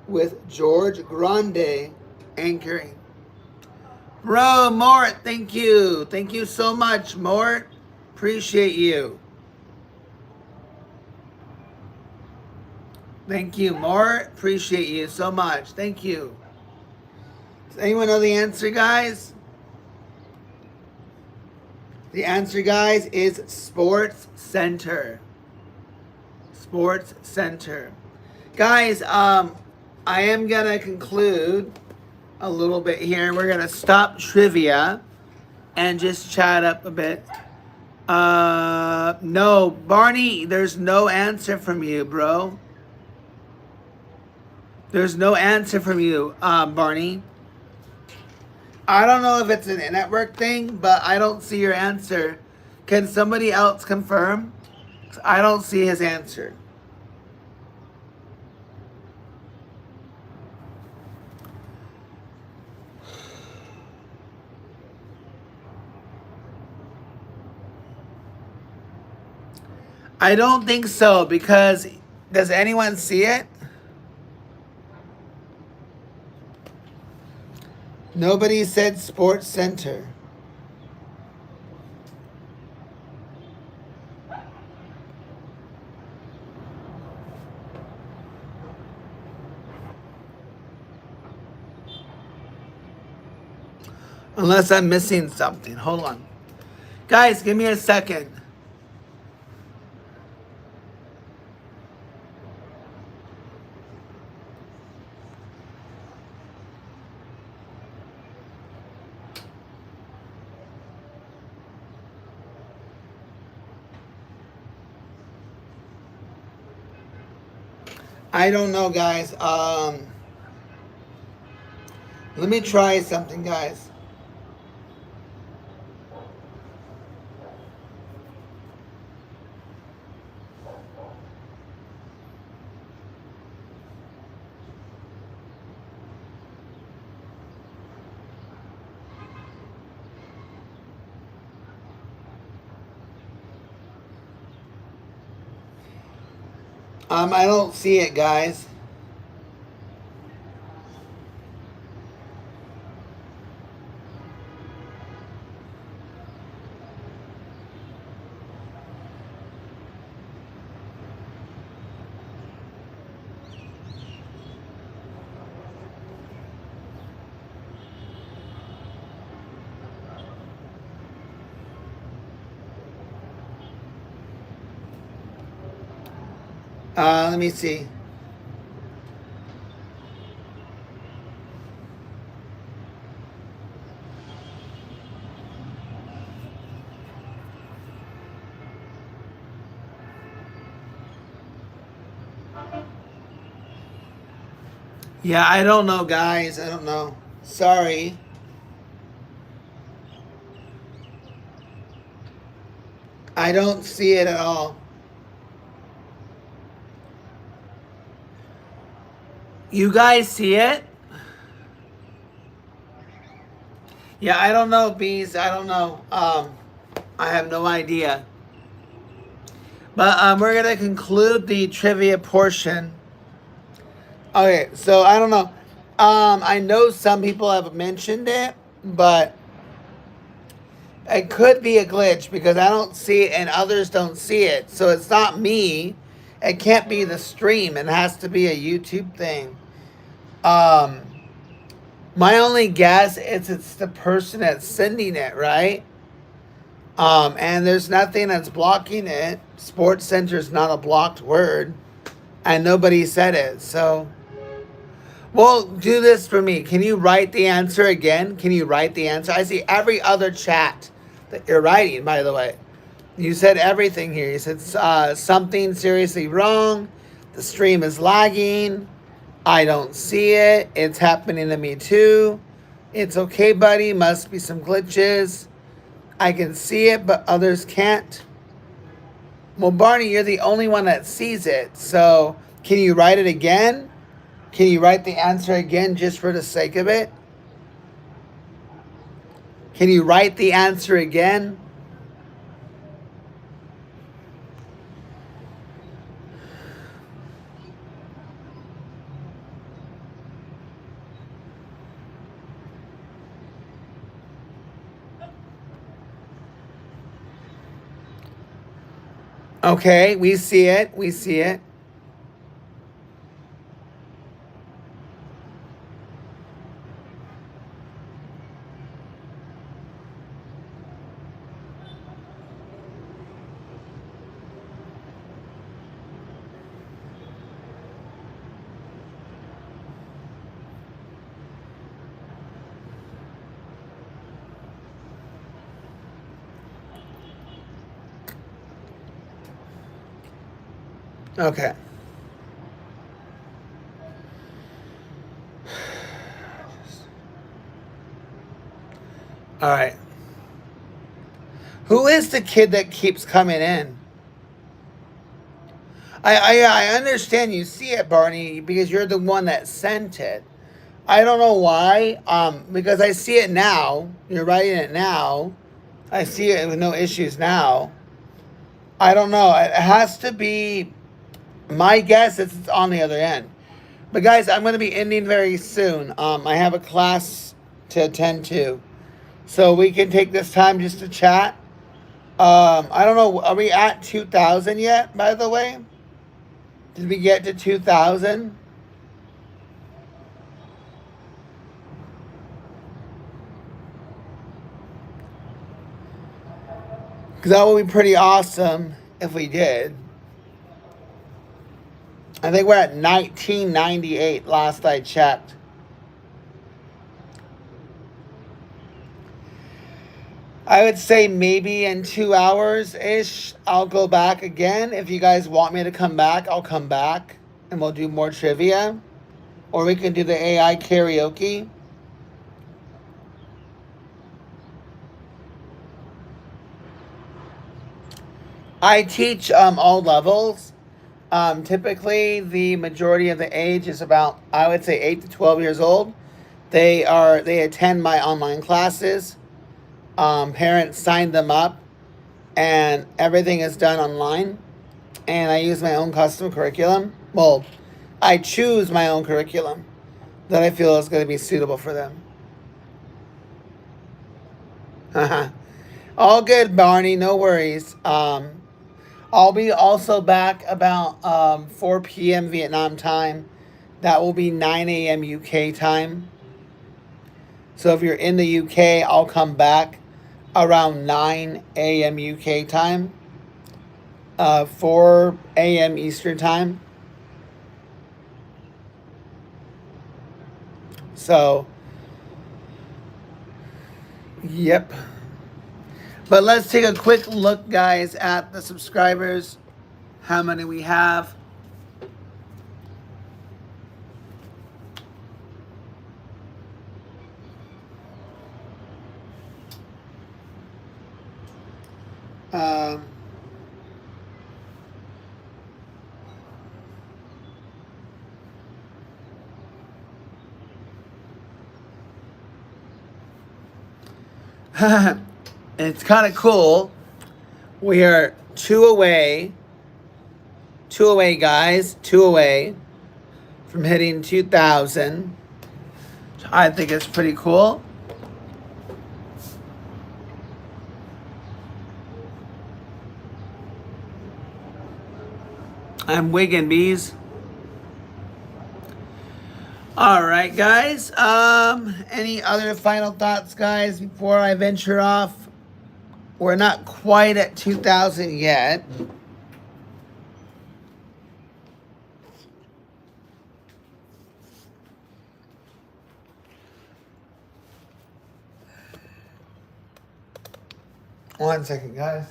with George Grande anchoring? Bro, Mort, thank you. Thank you so much, Mort. Appreciate you. Thank you, Mort. Appreciate you so much. Thank you. Does anyone know the answer, guys? The answer, guys, is Sports Center. Sports Center. Guys, I am going to conclude a little bit here. We're going to stop trivia and just chat up a bit. No, Barney, there's no answer from you, bro. There's no answer from you, Barney. I don't know if it's a network thing, but I don't see your answer. Can somebody else confirm? I don't see his answer. I don't think so, because does anyone see it? Nobody said Sports Center. Unless I'm missing something. Hold on. Guys, give me a second. I don't know, guys. Let me try something, guys. I don't see it, guys. Let me see. Yeah, I don't know, guys. I don't know. Sorry. I don't see it at all. You guys see it? Yeah, I don't know, bees. I don't know. I have no idea. But we're gonna conclude the trivia portion. Okay, so I don't know. I know some people have mentioned it, but it could be a glitch because I don't see it and others don't see it. So it's not me. It can't be the stream. It has to be a YouTube thing. Um, my only guess is it's the person that's sending it, right? And there's nothing that's blocking it. Sports Center is not a blocked word, and nobody said it. So, well, do this for me. Can you write the answer again? Can you write the answer? I see every other chat that you're writing, by the way. You said everything here. You said something seriously wrong. The stream is lagging. I don't see it. It's happening to me too. It's okay, buddy. Must be some glitches. I can see it, but others can't. Well, Barney, you're the only one that sees it. So can you write it again? Can you write the answer again just for the sake of it? Can you write the answer again? Okay, we see it. We see it. Okay. All right. Who is the kid that keeps coming in? I understand you see it, Barney, because you're the one that sent it. I don't know why. Because I see it now. You're writing it now. I see it with no issues now. I don't know. It has to be. My guess is it's on the other end. But guys, I'm going to be ending very soon. I have a class to attend to, so we can take this time just to chat. I don't know. Are we at 2,000 yet? By the way, did we get to 2,000? Because that would be pretty awesome if we did. I think we're at 1998 last I checked. I would say maybe in 2 hours-ish, I'll go back again. If you guys want me to come back, I'll come back and we'll do more trivia. Or we can do the AI karaoke. I teach all levels. Typically, the majority of the age is about, I would say, 8 to 12 years old. They attend my online classes. Parents sign them up, and everything is done online. And I use my own custom curriculum. Well, I choose my own curriculum that I feel is going to be suitable for them. All good, Barney. No worries. I'll be also back about 4 p.m. Vietnam time. That will be 9 a.m. UK time. So if you're in the UK, I'll come back around 9 a.m. UK time. 4 a.m. Eastern time. So, yep. But let's take a quick look, guys, at the subscribers. How many we have. Um, it's kind of cool. We are two away, guys, two away from hitting 2,000. I think it's pretty cool. I'm wigging bees. All right, guys. Any other final thoughts, guys, before I venture off? We're not quite at 2,000 yet. One second, guys.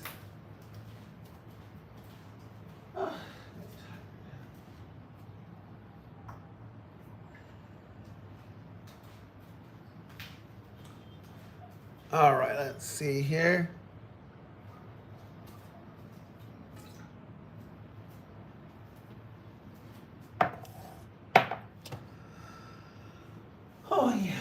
All right, let's see here. Oh, yeah.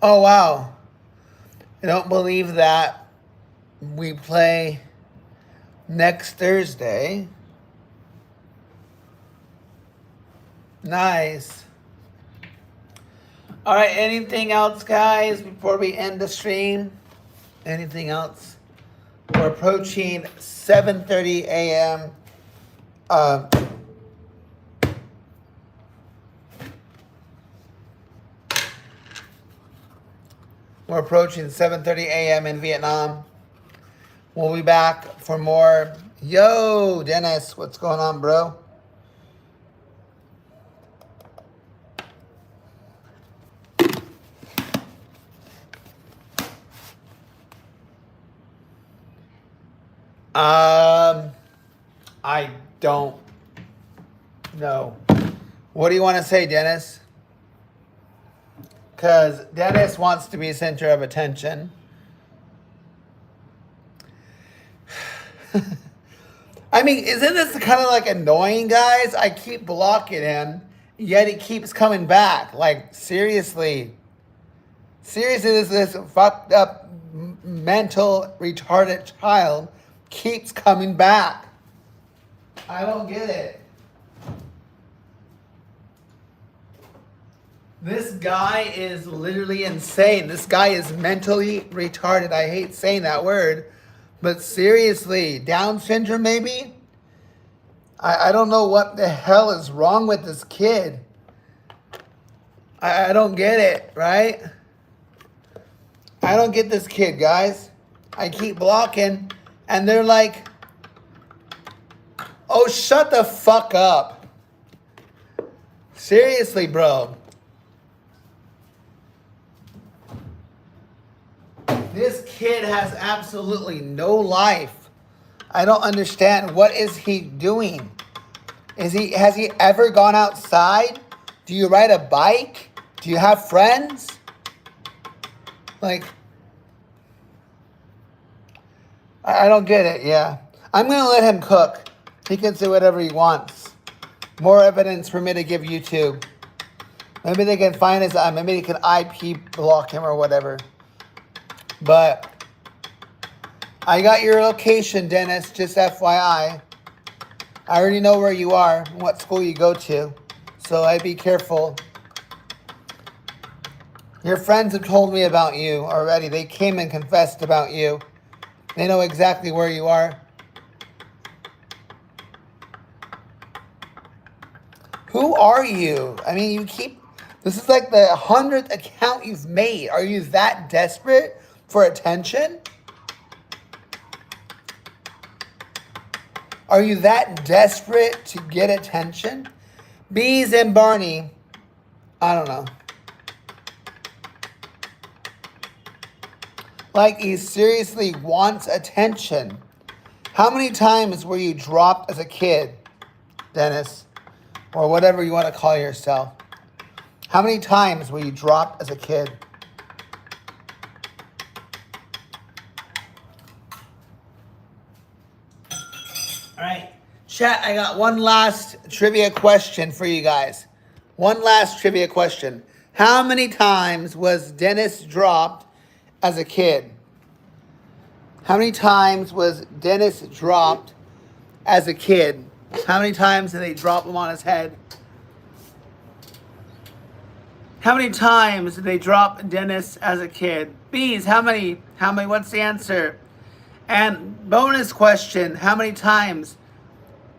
Oh, wow. I don't believe that we play next Thursday. Nice. All right, anything else, guys, before we end the stream? Anything else? We're approaching 7:30 a.m. We're approaching 7:30 a.m. in Vietnam. We'll be back for more. Yo, Dennis, what's going on, bro? I don't know. What do you want to say, Dennis? Because Dennis wants to be center of attention. I mean, isn't this kind of like annoying, guys? I keep blocking him, yet he keeps coming back. Like, seriously. Seriously, this fucked up, mental, retarded child keeps coming back. I don't get it. This guy is literally insane. This guy is mentally retarded. I hate saying that word. But seriously, Down syndrome maybe? I don't know what the hell is wrong with this kid. I don't get it, right? I don't get this kid, guys. I keep blocking, and they're like, oh, shut the fuck up. Seriously, bro. This kid has absolutely no life. I don't understand. What is he doing? Has he ever gone outside? Do you ride a bike? Do you have friends? Like, I don't get it, yeah. I'm going to let him cook. He can say whatever he wants. More evidence for me to give YouTube. Maybe they can find his, maybe they can IP block him or whatever. But I got your location, Dennis, just FYI. I already know where you are and what school you go to. So I'd be careful Your friends have told me about you already. They came and confessed about you. They know exactly where you are. Who are you? I mean, you keep... This is like the 100th account you've made. Are you that desperate for attention? Are you that desperate to get attention? Bees and Barney, I don't know. Like he seriously wants attention. How many times were you dropped as a kid, Dennis? Or whatever you want to call yourself. How many times were you dropped as a kid? All right. Chat, I got one last trivia question for you guys. One last trivia question. How many times was Dennis dropped as a kid? How many times was Dennis dropped as a kid? How many times did they drop him on his head? How many times did they drop Dennis as a kid? Bees, how many? What's the answer? And bonus question, how many times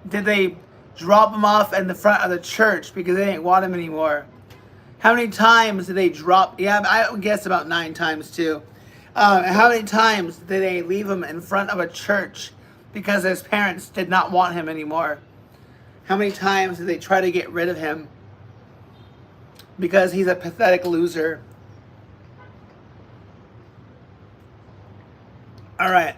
did they drop him off in the front of the church because they didn't want him anymore? How many times did they drop... Yeah, I would guess about 9 times too. How many times did they leave him in front of a church because his parents did not want him anymore? How many times did they try to get rid of him because he's a pathetic loser? All right.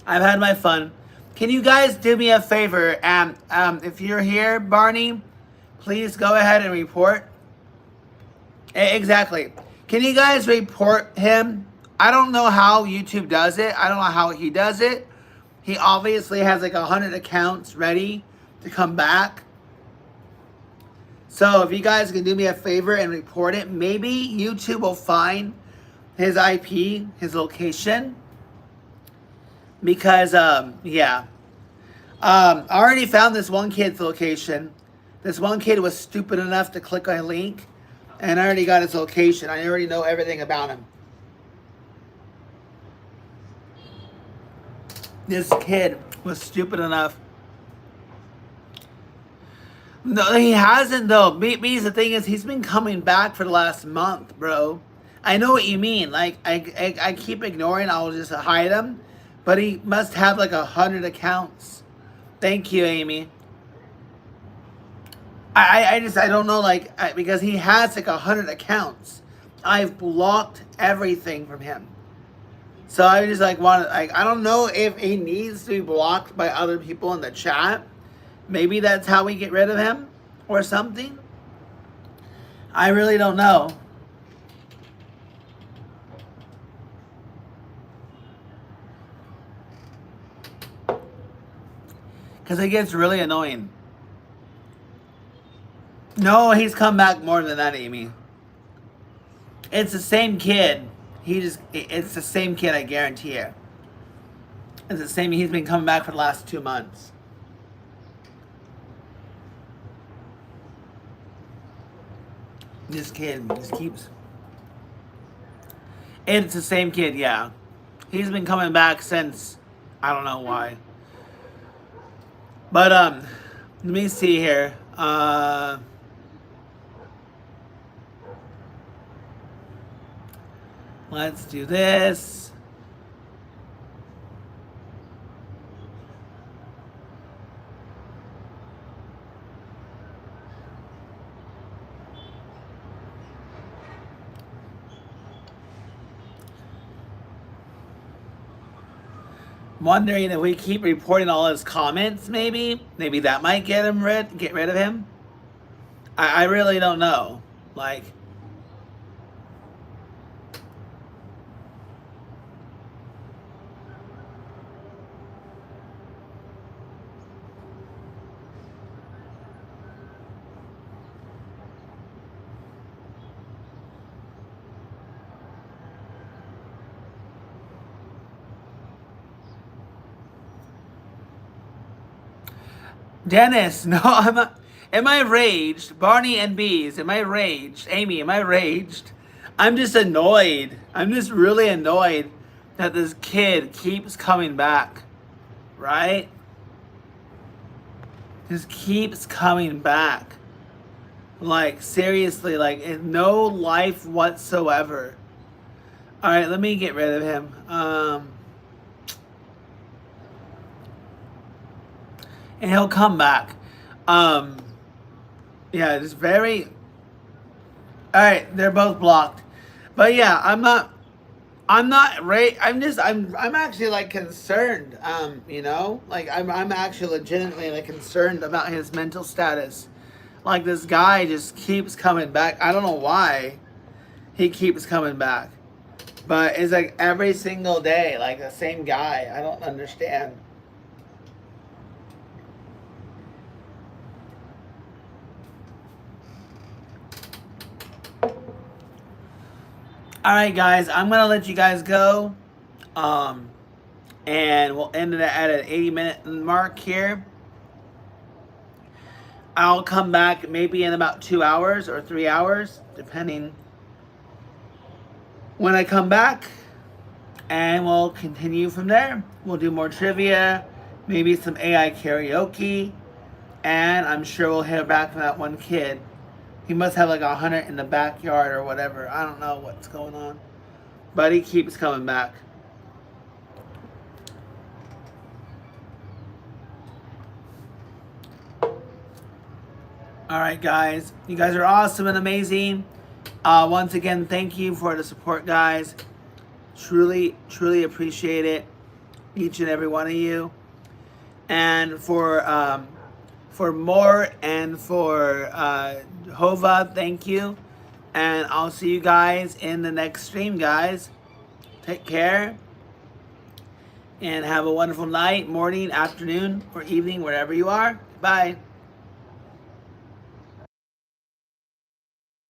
I've had my fun. Can you guys do me a favor? If you're here, Barney, please go ahead and report. Exactly. Can you guys report him? I don't know how YouTube does it. I don't know how he does it. He obviously has like 100 accounts ready to come back. So if you guys can do me a favor and report it, maybe YouTube will find his IP, his location. Because, yeah. I already found this one kid's location. This one kid was stupid enough to click on a link. And I already got his location. I already know everything about him. This kid was stupid enough. No, he hasn't though. Because the thing is, he's been coming back for the last month, bro. I know what you mean. Like, I keep ignoring. I'll just hide him. But he must have like 100 accounts. Thank you, Amy. I don't know, like, because he has like 100 accounts. I've blocked everything from him. So I just like I don't know if he needs to be blocked by other people in the chat. Maybe that's how we get rid of him or something. I really don't know. Because it gets really annoying. No, he's come back more than that, Amy. It's the same kid. It's the same kid, I guarantee you. It's the same. He's been coming back for the last 2 months. This kid just keeps... It's the same kid, yeah. He's been coming back since... I don't know why. But, let me see here. Let's do this. Wondering if we keep reporting all his comments, maybe that might get rid of him. I really don't know. Like, Dennis, no, I'm not. Am I raged? Barney and Bees, am I raged? Amy, am I raged? I'm just annoyed. I'm just really annoyed that this kid keeps coming back. Right? Just keeps coming back. Like, seriously, like, no life whatsoever. Alright, let me get rid of him. And he'll come back. Yeah, it's very... Alright, they're both blocked. But yeah, I'm actually like concerned, you know? Like I'm actually legitimately like concerned about his mental status. Like this guy just keeps coming back. I don't know why he keeps coming back. But it's like every single day, like the same guy. I don't understand. Alright guys, I'm going to let you guys go. And we'll end it at an 80-minute mark here. I'll come back maybe in about 2 hours or 3 hours, depending when I come back. And we'll continue from there. We'll do more trivia, maybe some AI karaoke. And I'm sure we'll hear back from that one kid. He must have like 100 in the backyard or whatever. I don't know what's going on. But he keeps coming back. Alright guys. You guys are awesome and amazing. Once again, thank you for the support, guys. Truly, truly appreciate it. Each and every one of you. And for more and for Hova, thank you. And I'll see you guys in the next stream, guys. Take care. And have a wonderful night, morning, afternoon, or evening, wherever you are. Bye.